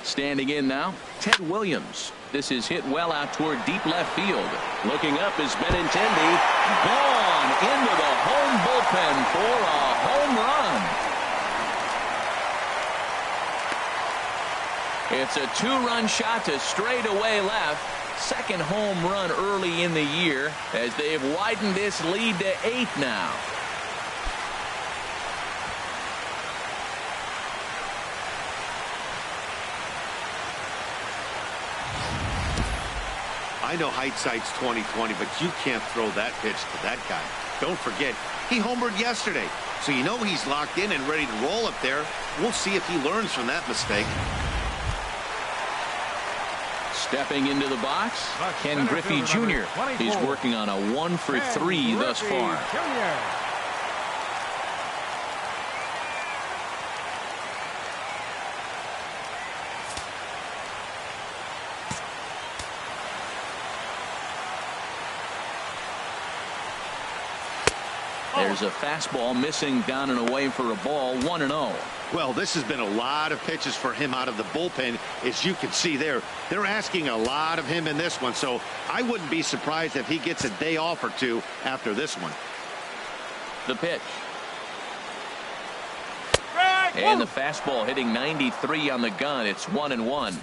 Standing in now, Ted Williams. This is hit well out toward deep left field. Looking up is Benintendi. Gone into the home bullpen for a home run. It's a two-run shot to straightaway left. Second home run early in the year as they've widened this lead to 8 now. I know hindsight's 20/20, but you can't throw that pitch to that guy. Don't forget, he homered yesterday, so you know he's locked in and ready to roll up there. We'll see if he learns from that mistake. Stepping into the box, Ken Griffey Jr. He's working on a 1-for-3 thus far. There's a fastball missing down and away for a ball. 1-0. Well, this has been a lot of pitches for him out of the bullpen. As you can see there, they're asking a lot of him in this one, so I wouldn't be surprised if he gets a day off or two after this one. The pitch. And the fastball hitting 93 on the gun. It's 1-1.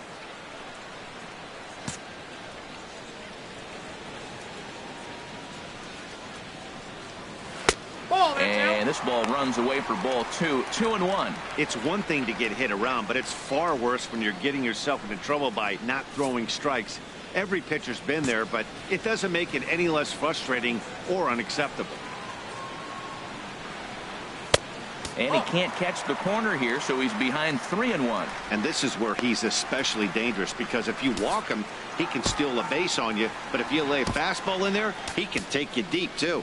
And this ball runs away for ball 2. 2-1. It's one thing to get hit around, but it's far worse when you're getting yourself into trouble by not throwing strikes. Every pitcher's been there, but it doesn't make it any less frustrating or unacceptable. And he can't catch the corner here, so he's behind 3-1. And this is where he's especially dangerous, because if you walk him, he can steal a base on you. But if you lay a fastball in there, he can take you deep, too.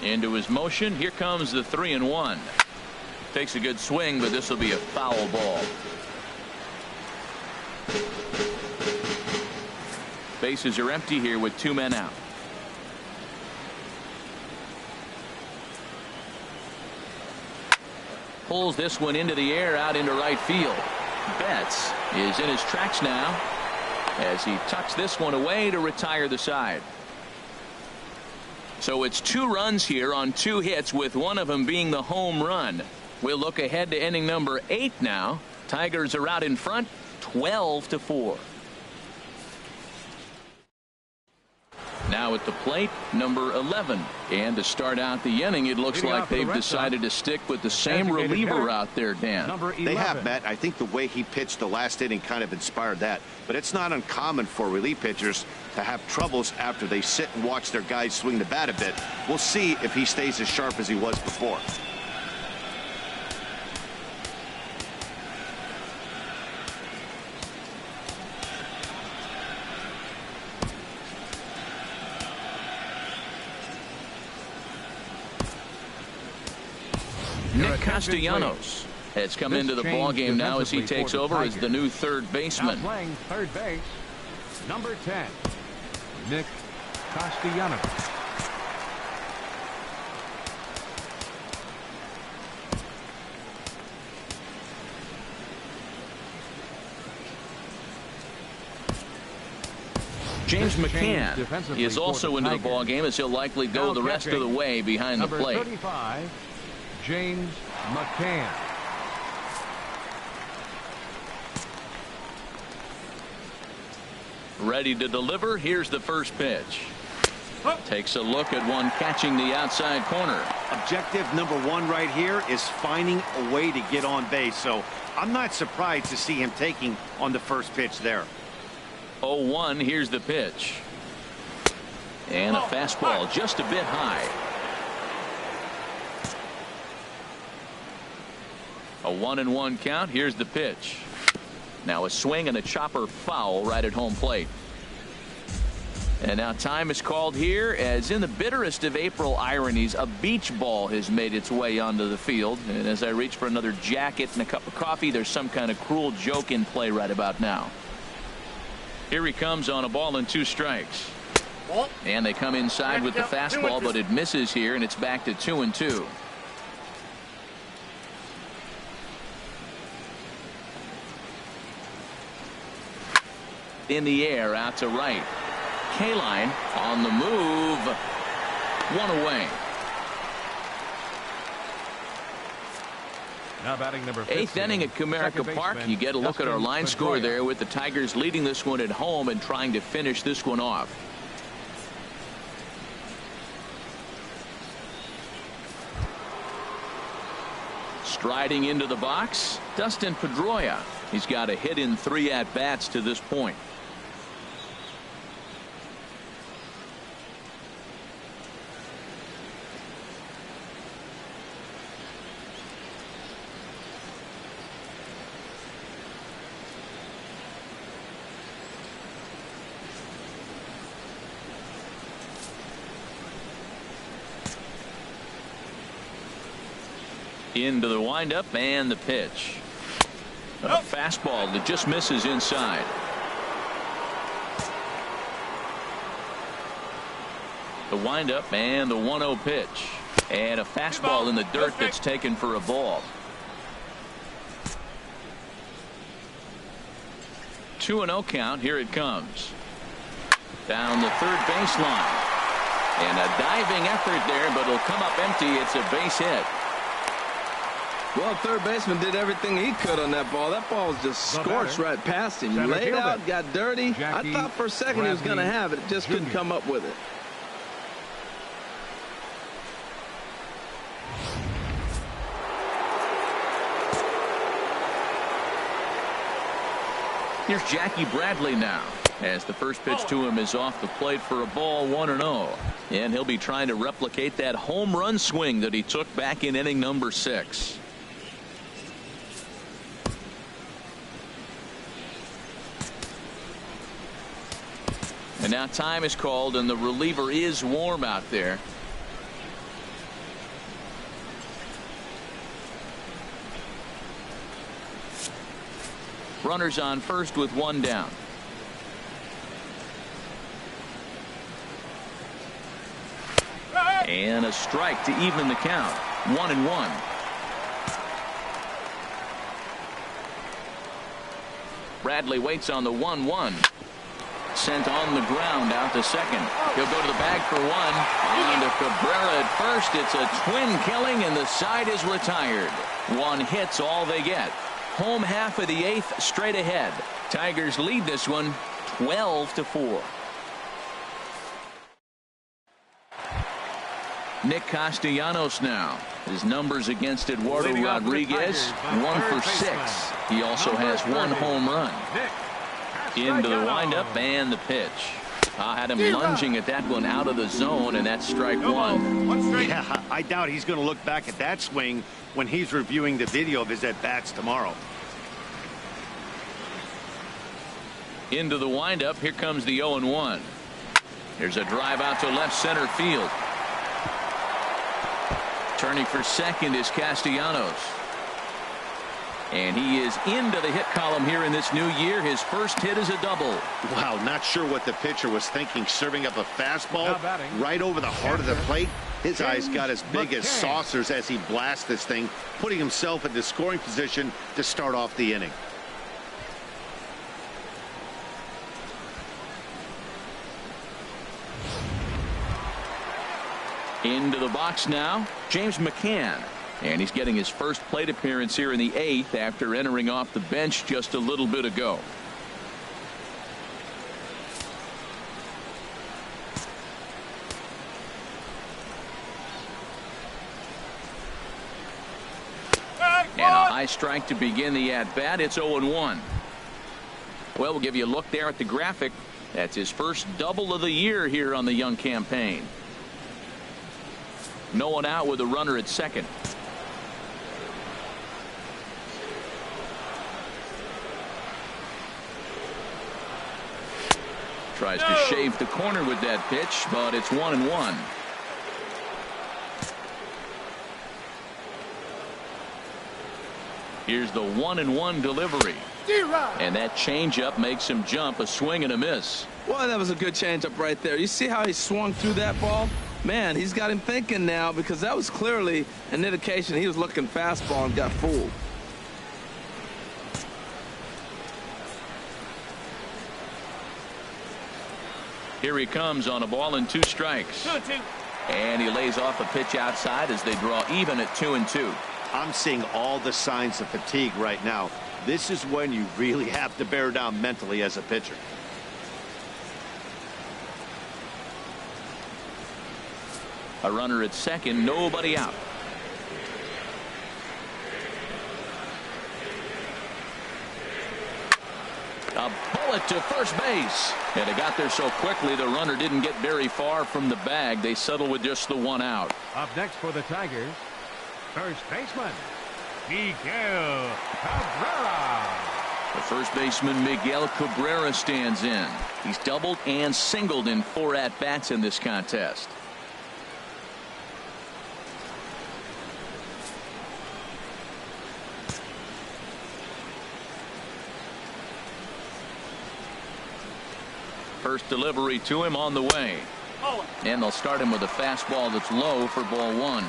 Into his motion. Here comes the 3-1. Takes a good swing, but this will be a foul ball. Bases are empty here with 2 men out. Pulls this one into the air out into right field. Betts is in his tracks now as he tucks this one away to retire the side. So it's 2 runs here on 2 hits, with one of them being the home run. We'll look ahead to inning number 8 now. Tigers are out in front 12-4. Now at the plate, number 11. And to start out the inning, it looks like they've decided to stick with the same reliever out there, Dan. They have, Matt. I think the way he pitched the last inning kind of inspired that. But it's not uncommon for relief pitchers to have troubles after they sit and watch their guys swing the bat a bit. We'll see if he stays as sharp as he was before. Nick Castellanos has come into the ball game now as he takes over as the new third baseman. Now playing third base, number 10, Nick Castellanos. James McCann is also into the ball game as he'll likely go the rest of the way behind the plate. Number 35, James McCann. Ready to deliver. Here's the first pitch. Takes a look at one catching the outside corner. Objective number 1 right here is finding a way to get on base. So I'm not surprised to see him taking on the first pitch there. 0-1. Here's the pitch. And a fastball just a bit high. A 1-1 count. Here's the pitch. Now a swing and a chopper foul right at home plate. And now time is called here as, in the bitterest of April ironies, a beach ball has made its way onto the field. And as I reach for another jacket and a cup of coffee, there's some kind of cruel joke in play right about now. Here he comes on a ball and 2 strikes. And they come inside with the fastball, but it misses here, and it's back to 2-2. In the air, out to right. K-line on the move. 1 away. Now batting number 15, 8th inning at Comerica Park. You get a look at our line score there with the Tigers leading this one at home and trying to finish this one off. Striding into the box, Dustin Pedroia. He's got a hit in 3 at-bats to this point. Into the windup and the pitch. A fastball that just misses inside. The windup and the 1-0 pitch. And a fastball in the dirt that's taken for a ball. 2-0 count. Here it comes. Down the third baseline. And a diving effort there, but it'll come up empty. It's a base hit. Well, third baseman did everything he could on that ball. That ball was just scorched right past him. Laid out, got dirty. I thought for a second he was going to have it. Just couldn't come up with it. Here's Jackie Bradley now, as the first pitch to him is off the plate for a ball, 1-0. And he'll be trying to replicate that home run swing that he took back in inning number 6. And now time is called, and the reliever is warm out there. Runners on first with 1 down. And a strike to even the count. 1-1. Bradley waits on the 1-1. Sent on the ground out to second. He'll go to the bag for 1. On to Cabrera at first. It's a twin killing, and the side is retired. 1 hit's all they get. Home half of the 8th straight ahead. Tigers lead this one 12-4. Nick Castellanos now. His numbers against Eduardo Rodriguez, 1 for 6. He also has 1 home run. Into the windup and the pitch. Had him lunging at that one out of the zone, and that's strike 1. Yeah, I doubt he's going to look back at that swing when he's reviewing the video of his at-bats tomorrow. Into the windup. Here comes the 0-1. There's a drive out to left center field. Turning for second is Castellanos. And he is into the hit column here in this new year. His first hit is a double. Wow, not sure what the pitcher was thinking, serving up a fastball right over the heart of the plate. His eyes got as big as saucers as he blasts this thing, putting himself into scoring position to start off the inning. Into the box now, James McCann. And he's getting his first plate appearance here in the 8th after entering off the bench just a little bit ago. And a high strike to begin the at-bat. It's 0-1. Well, we'll give you a look there at the graphic. That's his first double of the year here on the young campaign. No one out with a runner at second. Tries to shave the corner with that pitch, but it's 1-1. Here's the 1-1 delivery. And that changeup makes him jump. A swing and a miss. Well, that was a good changeup right there. You see how he swung through that ball? Man, he's got him thinking now, because that was clearly an indication he was looking fastball and got fooled. Here he comes on a ball and 2 strikes. 2-2. And he lays off a pitch outside as they draw even at 2-2. I'm seeing all the signs of fatigue right now. This is when you really have to bear down mentally as a pitcher. A runner at second, nobody out. A bullet to first base. And it got there so quickly the runner didn't get very far from the bag. They settle with just the 1 out. Up next for the Tigers, first baseman, Miguel Cabrera. The first baseman Miguel Cabrera stands in. He's doubled and singled in 4 at-bats in this contest. First delivery to him on the way. And they'll start him with a fastball that's low for ball 1.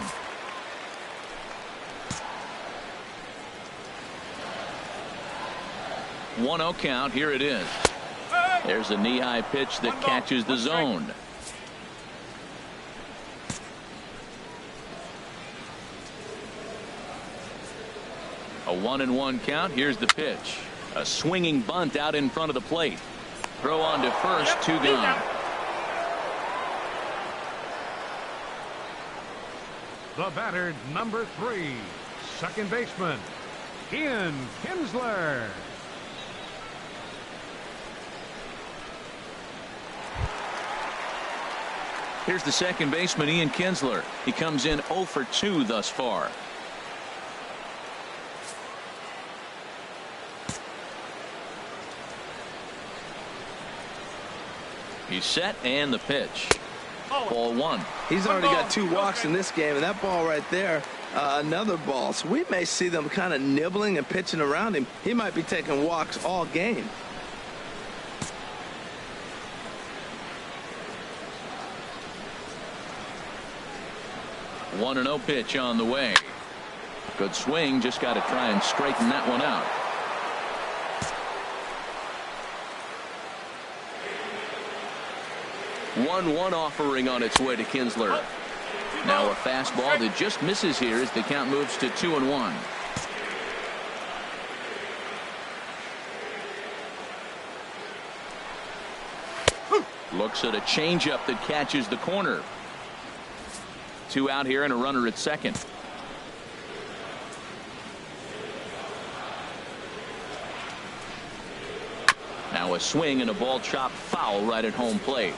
One 0 count. Here it is. There's a knee-high pitch that catches the zone. A 1-1 count. Here's the pitch. A swinging bunt out in front of the plate. Throw on to first, 2 gone. The batter, number 3, second baseman, Ian Kinsler. Here's the second baseman, Ian Kinsler. He comes in 0 for 2 thus far. He's set, and the pitch. Ball 1. He's already got 2 walks in this game, and that ball right there, another ball. So we may see them kind of nibbling and pitching around him. He might be taking walks all game. One 1-0 pitch on the way. Good swing. Just got to try and straighten that one out. One offering on its way to Kinsler. Now a fastball that just misses here as the count moves to 2-1. Looks at a changeup that catches the corner. 2 out here and a runner at second. Now a swing and a ball chopped foul right at home plate.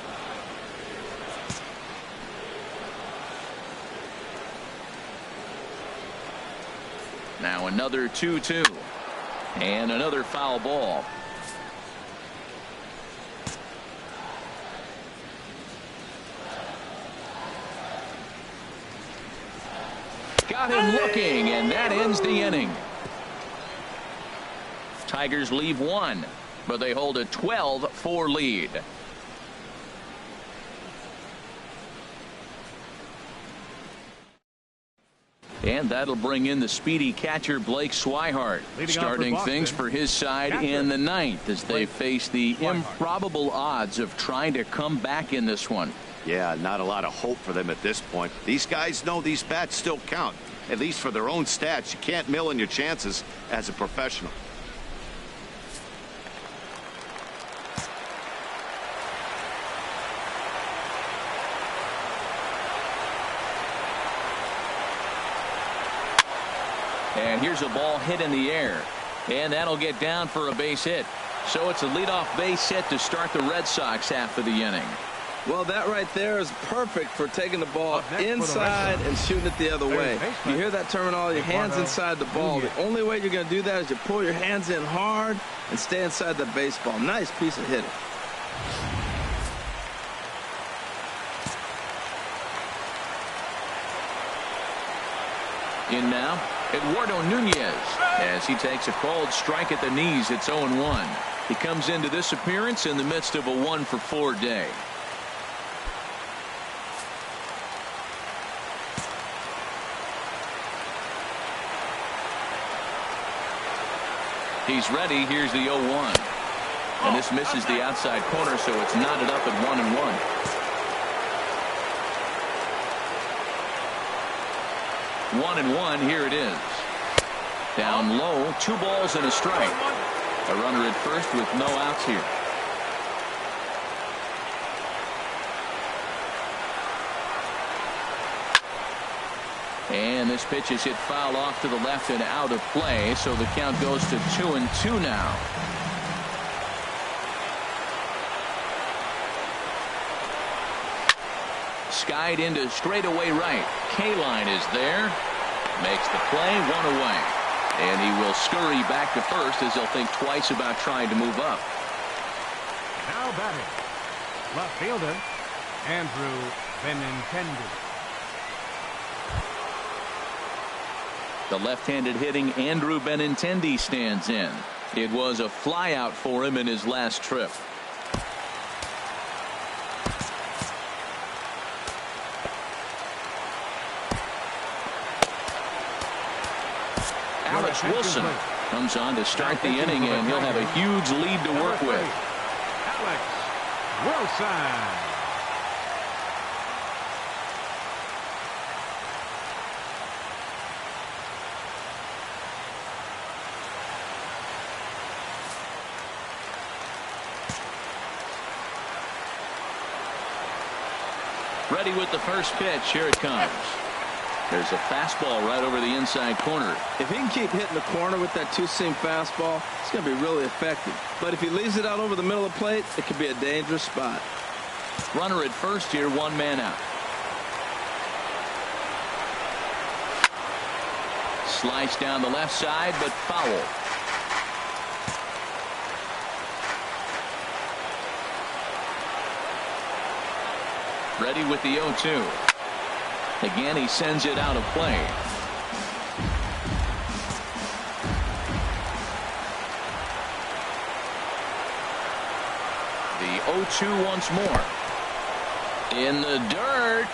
Now another 2-2 and another foul ball. Got him looking, and that ends the inning. Tigers leave 1, but they hold a 12-4 lead. And that'll bring in the speedy catcher Blake Swihart, starting things for his side in the 9th as they face the improbable odds of trying to come back in this one. Yeah, not a lot of hope for them at this point. These guys know these bats still count, at least for their own stats. You can't mill in your chances as a professional. And here's a ball hit in the air, and that'll get down for a base hit. So it's a leadoff base hit to start the Red Sox half of the inning. Well, that right there is perfect for taking the ball inside and shooting it the other way. You hear that terminology, your hands inside the ball. The only way you're going to do that is you pull your hands in hard and stay inside the baseball. Nice piece of hitting. In now, Eduardo Nunez, as he takes a cold strike at the knees. It's 0-1. He comes into this appearance in the midst of a 1-for-4 day. He's ready. Here's the 0-1. And this misses the outside corner, so it's knotted up at 1-1. One and one. Here it is. Down low, 2 balls and a strike. A runner at first with no outs here. And this pitch is hit foul off to the left and out of play, so the count goes to 2-2 now. Skied into straightaway right. K-line is there. Makes the play, 1 away. And he will scurry back to first as he'll think twice about trying to move up. Now batting, left fielder Andrew Benintendi. The left-handed hitting Andrew Benintendi stands in. It was a flyout for him in his last trip. Alex Wilson comes on to start the inning, and he'll have a huge lead to work with. Alex Wilson. Ready with the first pitch. Here it comes. There's a fastball right over the inside corner. If he can keep hitting the corner with that two-seam fastball, it's going to be really effective. But if he leaves it out over the middle of the plate, it could be a dangerous spot. Runner at first here, 1 man out. Slice down the left side, but foul. Ready with the 0-2. Again, he sends it out of play. The 0-2 once more. In the dirt.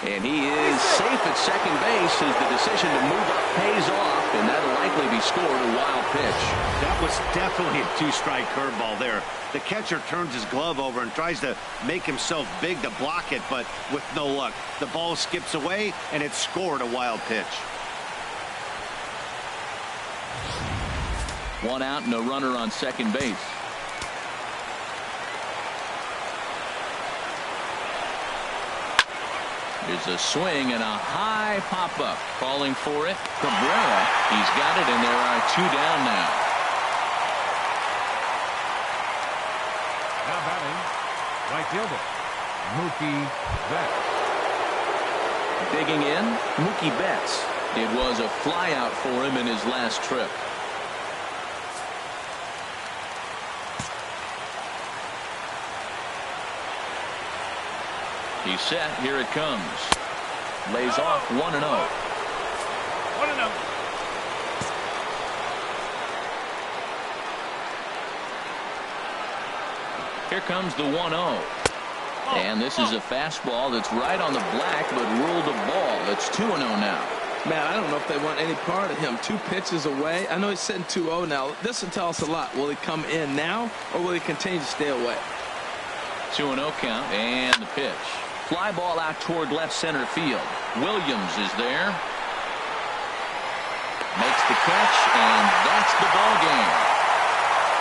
And he is safe at second base as the decision to move up pays off, and that'll likely be scored a wild pitch. That was definitely a 2-strike curveball there. The catcher turns his glove over and tries to make himself big to block it, but with no luck. The ball skips away, and it's scored a wild pitch. 1 out and a runner on second base. There's a swing and a high pop-up. Calling for it. Cabrera. He's got it, and there are 2 down now. Now batting, right fielder Mookie Betts. Digging in, Mookie Betts. It was a flyout for him in his last trip. He's set. Here it comes. Lays off 1-0. 1-0. Here comes the 1-0. And this is a fastball that's right on the black, but ruled a ball. It's 2-0 now. Man, I don't know if they want any part of him. 2 pitches away. I know he's sitting 2-0 now. This will tell us a lot. Will he come in now, or will he continue to stay away? 2-0 count, and the pitch. Fly ball out toward left center field. Williams is there. Makes the catch, and that's the ball game.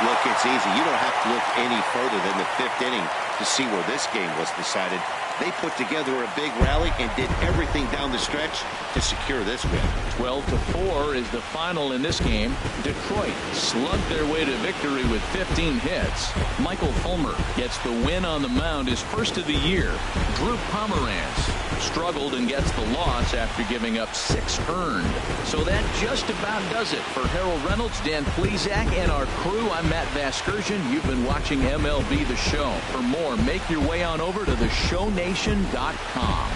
Look, it's easy. You don't have to look any further than the 5th inning to see where this game was decided. They put together a big rally and did everything down the stretch to secure this win. 12-4 is the final in this game. Detroit slugged their way to victory with 15 hits. Michael Fulmer gets the win on the mound, his first of the year. Drew Pomeranz struggled and gets the loss after giving up 6 earned. So that just about does it. For Harold Reynolds, Dan Plesac, and our crew, I'm Matt Vasgersian. You've been watching MLB The Show. For more, make your way on over to theshownation.com.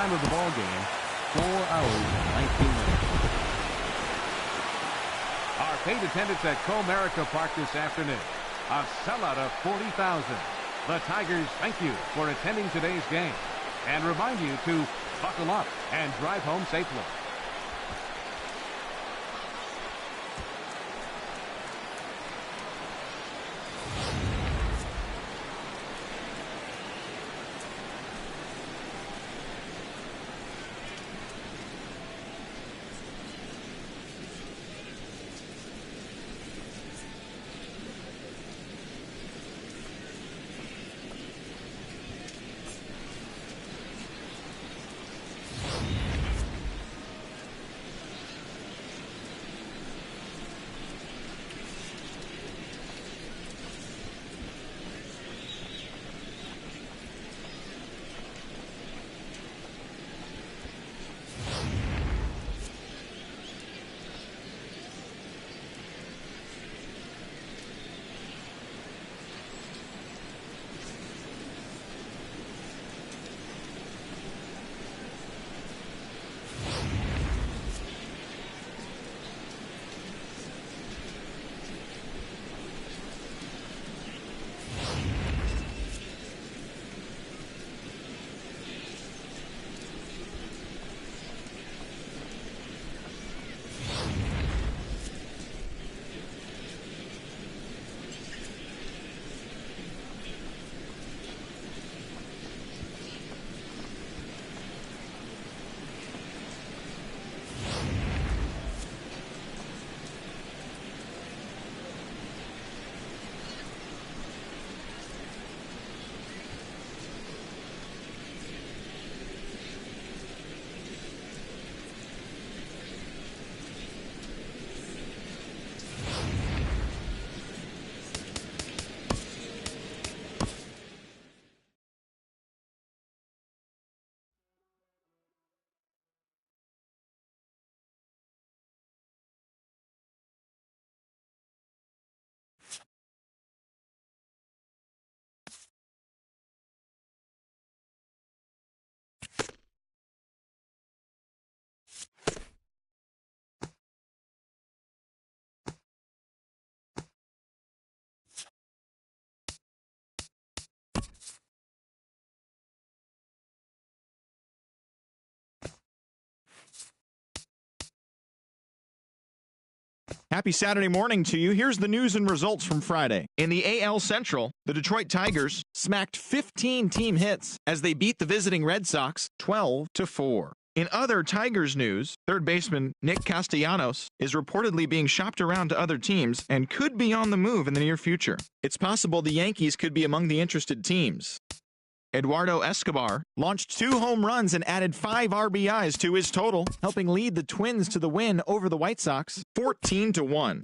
time of the ball game, 4 hours and 19 minutes. Our paid attendance at Comerica Park this afternoon, a sellout of 40,000. The Tigers thank you for attending today's game and remind you to buckle up and drive home safely. Happy Saturday morning to you. Here's the news and results from Friday. In the AL Central, the Detroit Tigers smacked 15 team hits as they beat the visiting Red Sox 12-4. In other Tigers news, third baseman Nick Castellanos is reportedly being shopped around to other teams and could be on the move in the near future. It's possible the Yankees could be among the interested teams. Eduardo Escobar launched 2 home runs and added 5 RBIs to his total, helping lead the Twins to the win over the White Sox 14-1.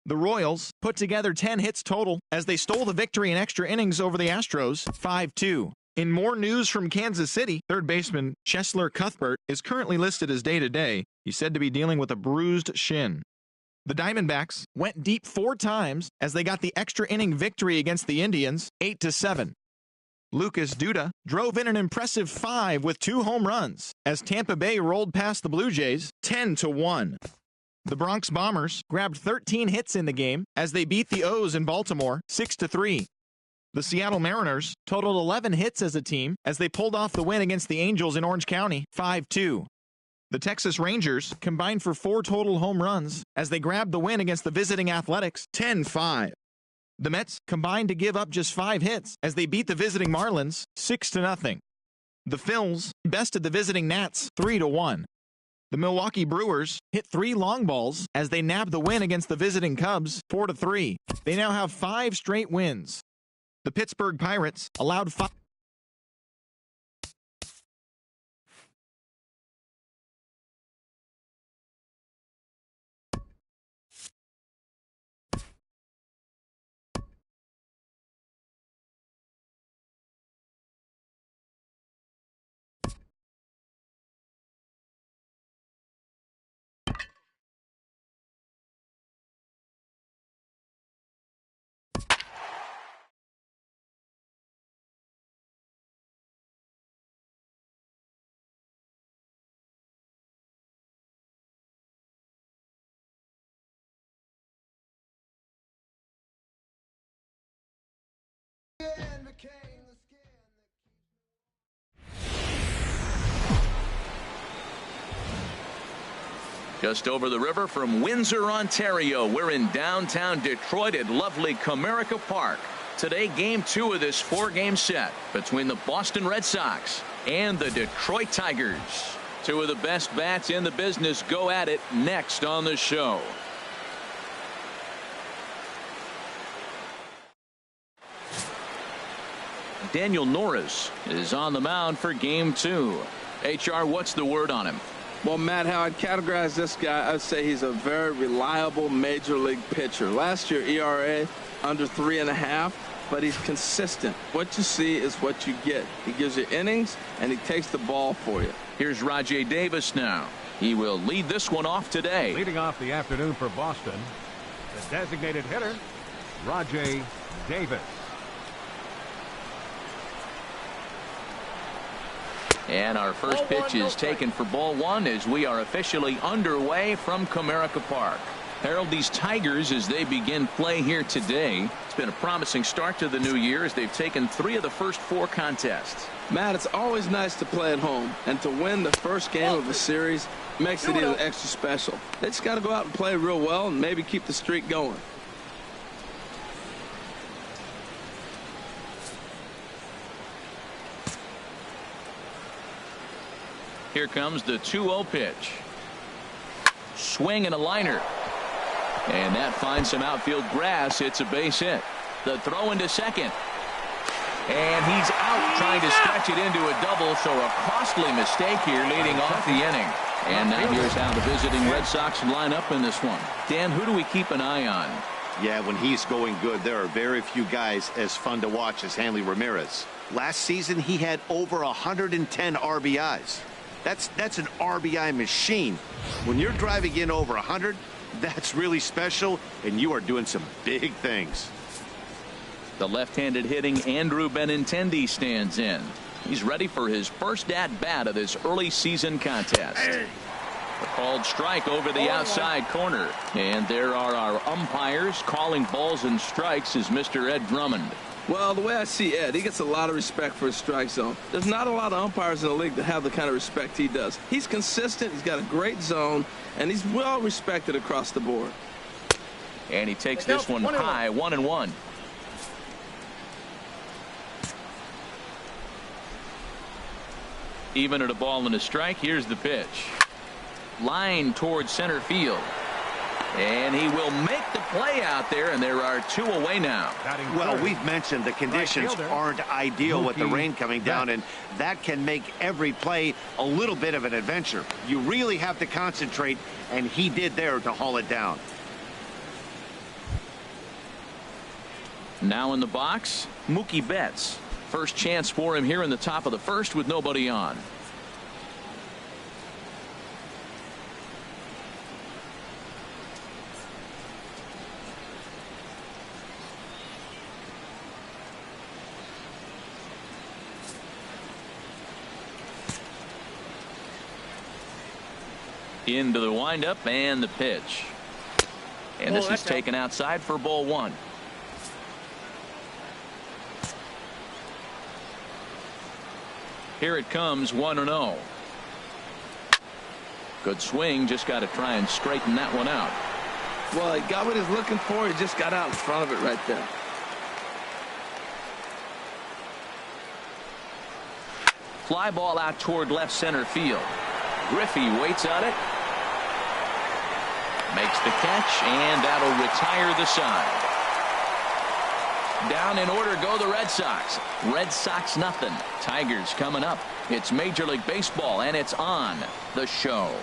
The Royals put together 10 hits total as they stole the victory in extra innings over the Astros 5-2. In more news from Kansas City, third baseman Cheslor Cuthbert is currently listed as day-to-day. He's said to be dealing with a bruised shin. The Diamondbacks went deep 4 times as they got the extra inning victory against the Indians 8-7. Lucas Duda drove in an impressive 5 with 2 home runs as Tampa Bay rolled past the Blue Jays 10-1. The Bronx Bombers grabbed 13 hits in the game as they beat the O's in Baltimore 6-3. The Seattle Mariners totaled 11 hits as a team as they pulled off the win against the Angels in Orange County 5-2. The Texas Rangers combined for 4 total home runs as they grabbed the win against the visiting Athletics 10-5. The Mets combined to give up just 5 hits as they beat the visiting Marlins 6-0. The Phils bested the visiting Nats 3-1. The Milwaukee Brewers hit 3 long balls as they nabbed the win against the visiting Cubs 4-3. They now have 5 straight wins. The Pittsburgh Pirates allowed 5 Just over the river from Windsor, Ontario, we're in downtown Detroit at lovely Comerica Park. Today, game 2 of this 4-game set between the Boston Red Sox and the Detroit Tigers. 2 of the best bats in the business go at it next on the show. Daniel Norris is on the mound for game 2. HR, what's the word on him? Well, Matt, how I'd categorize this guy, I'd say he's a very reliable major league pitcher. Last year, ERA under 3.5, but he's consistent. What you see is what you get. He gives you innings, and he takes the ball for you. Here's Rajai Davis now. He will lead this one off today. Leading off the afternoon for Boston, the designated hitter, Rajai Davis. And our first pitch is taken for ball 1 as we are officially underway from Comerica Park. Harold, these Tigers, as they begin play here today, it's been a promising start to the new year as they've taken 3 of the first 4 contests. Matt, it's always nice to play at home, and to win the first game of a series makes it even extra special. They just got to go out and play real well and maybe keep the streak going. Here comes the 2-0 pitch. Swing and a liner. And that finds some outfield grass. It's a base hit. The throw into second. And he's out trying to stretch it into a double, so a costly mistake here leading off the inning. And now here's how the visiting Red Sox line up in this one. Dan, who do we keep an eye on? Yeah, when he's going good, there are very few guys as fun to watch as Hanley Ramirez. Last season, he had over 110 RBIs. That's an RBI machine. When you're driving in over 100, that's really special, and you are doing some big things. The left-handed hitting Andrew Benintendi stands in. He's ready for his first at-bat of this early season contest. A called strike over the outside corner. And there are our umpires calling balls and strikes is Mr. Ed Drummond. Well, the way I see Ed, he gets a lot of respect for his strike zone. There's not a lot of umpires in the league that have the kind of respect he does. He's consistent, he's got a great zone, and he's well respected across the board. And he takes this one high, 1-1. Even at a ball and a strike, here's the pitch. Line towards center field. And he will make the play out there, and there are 2 away now. Well, we've mentioned the conditions aren't ideal with the rain coming down, and that can make every play a little bit of an adventure. You really have to concentrate, and he did there to haul it down. Now in the box, Mookie Betts. First chance for him here in the top of the first with nobody on. Into the windup and the pitch. And this is taken outside for ball 1. Here it comes, 1-0. Good swing, just got to try and straighten that one out. Well, he got what he's looking for. He just got out in front of it right there. Fly ball out toward left center field. Griffey waits on it. Makes the catch, and that'll retire the side. Down in order go the Red Sox. Red Sox nothing. Tigers coming up. It's Major League Baseball, and it's on the show.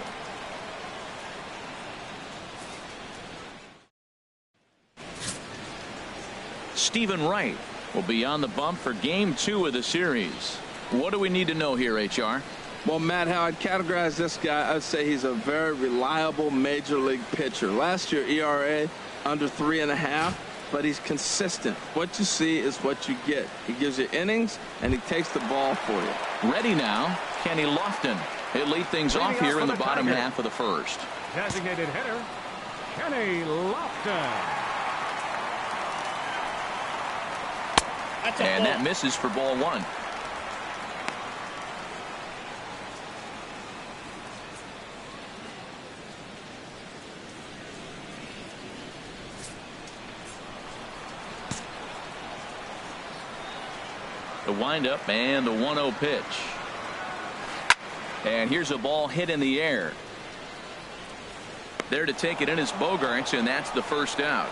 Stephen Wright will be on the bump for game 2 of the series. What do we need to know here, HR? Well, Matt, how I'd categorize this guy, I'd say he's a very reliable major league pitcher. Last year, ERA under 3.5, but he's consistent. What you see is what you get. He gives you innings, and he takes the ball for you. Ready now, Kenny Lofton. He'll lead things off here in the bottom half of the first. Designated hitter, Kenny Lofton. And that misses for ball one. The windup and the 1-0 pitch. And here's a ball hit in the air. There to take it in is Bogaerts, and that's the first out.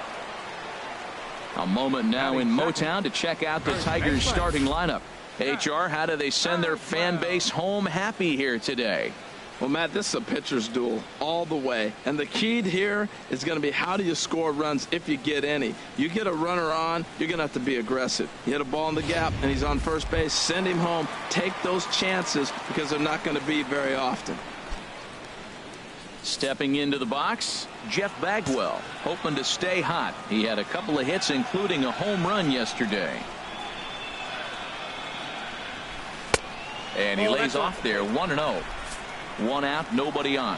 A moment now in Motown to check out the Tigers starting lineup. HR, how do they send their fan base home happy here today? Well, Matt, this is a pitcher's duel all the way. And the key here is going to be how do you score runs if you get any. You get a runner on, you're going to have to be aggressive. You hit a ball in the gap, and he's on first base. Send him home. Take those chances because they're not going to be very often. Stepping into the box, Jeff Bagwell, hoping to stay hot. He had a couple of hits, including a home run yesterday. And he lays off there, 1-0. 1 out, nobody on.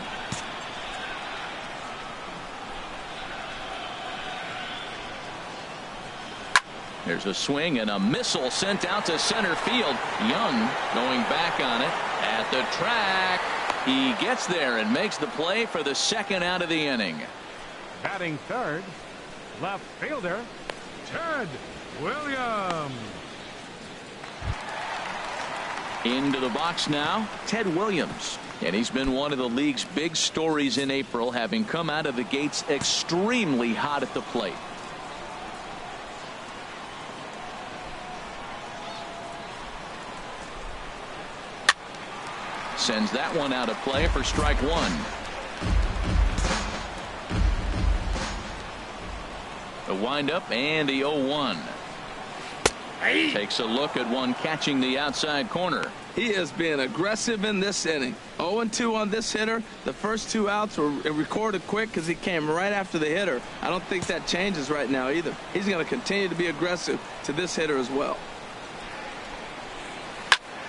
There's a swing and a missile sent out to center field. Young going back on it at the track. He gets there and makes the play for the second out of the inning. Batting third, left fielder, Ted Williams. Into the box now, Ted Williams. And he's been one of the league's big stories in April, having come out of the gates extremely hot at the plate. Sends that one out of play for strike one. The windup and the 0-1. Takes a look at one catching the outside corner. He is being aggressive in this inning. 0-2 on this hitter. The first 2 outs were recorded quick because he came right after the hitter. I don't think that changes right now either. He's going to continue to be aggressive to this hitter as well.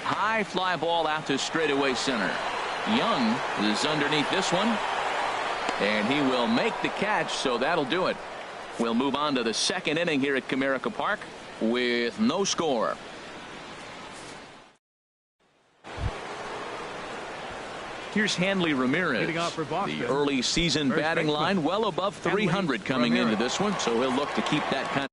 High fly ball out to straightaway center. Young is underneath this one, and he will make the catch, so that'll do it. We'll move on to the second inning here at Comerica Park with no score. Here's Hanley Ramirez. The early season batting line well above 300 coming into this one, so he'll look to keep that kind of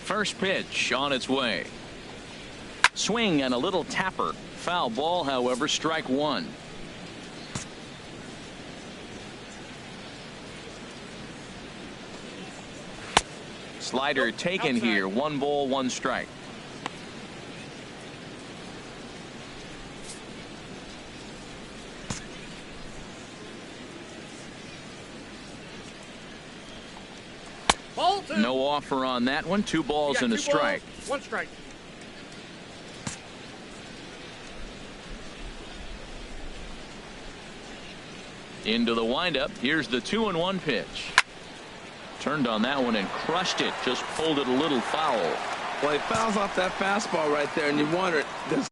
First pitch on its way. Swing and a little tapper. Foul ball, however, strike one. Slider taken here. 1 ball, 1 strike. No offer on that one. 2 balls and a strike. 1 strike. Into the windup. Here's the 2-1 pitch. Turned on that one and crushed it. Just pulled it a little foul. Well, he fouls off that fastball right there, and you wonder, does